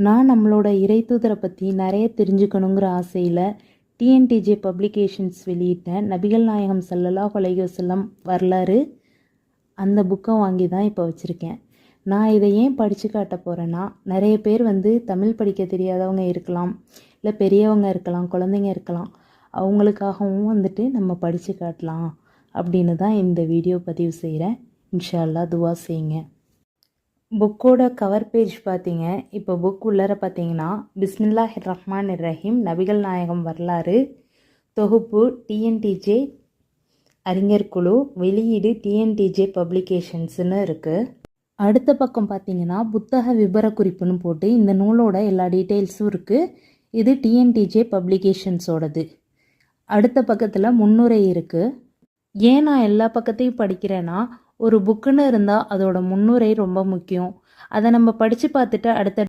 நான் நம்மளோட இறைத்தூதரை பற்றி நிறைய தெரிஞ்சுக்கணுங்கிற ஆசையில் டிஎன்டிஜே பப்ளிகேஷன்ஸ் வெளியிட்ட நபிகள் நாயகம் ஸல்லல்லாஹு அலைஹி வஸல்லம் வரலாறு அந்த புக்கை வாங்கி தான் இப்போ வச்சுருக்கேன். நான் இதை ஏன் படித்து காட்ட போகிறேன்னா, நிறைய பேர் தமிழ் படிக்க தெரியாதவங்க இருக்கலாம், இல்லை பெரியவங்க இருக்கலாம், குழந்தைங்க இருக்கலாம். அவங்களுக்காகவும் நம்ம படித்து காட்டலாம் அப்படின்னு தான் இந்த வீடியோ பதிவு செய்கிறேன். இன்ஷா அல்லாஹ் துவா செய்யுங்க. புக்கோட கவர் பேஜ் பார்த்தீங்க. இப்போ புக் உள்ளர பார்த்தீங்கன்னா, பிஸ்மில்லாஹிர் ரஹ்மானிர் ரஹீம், நபிகள் நாயகம் வரலாறு, தொகுப்பு டிஎன்டிஜே அறிஞர் குழு, வெளியீடு டிஎன்டிஜே பப்ளிகேஷன்ஸ்னு இருக்குது. அடுத்த பக்கம் பார்த்தீங்கன்னா புத்தக விபரக்குறிப்புன்னு போட்டு இந்த நூலோட எல்லா டீட்டெயில்ஸும் இருக்குது. இது டிஎன்டிஜே பப்ளிகேஷன்ஸோடது. அடுத்த பக்கத்தில் முன்னுரை இருக்குது. ஏன் நான் எல்லா பக்கத்தையும் படிக்கிறேன்னா, ஒரு புக்குன்னு இருந்தால் அதோட முன்னுரை ரொம்ப முக்கியம். அதை நம்ம படித்து பார்த்துட்டு அடுத்த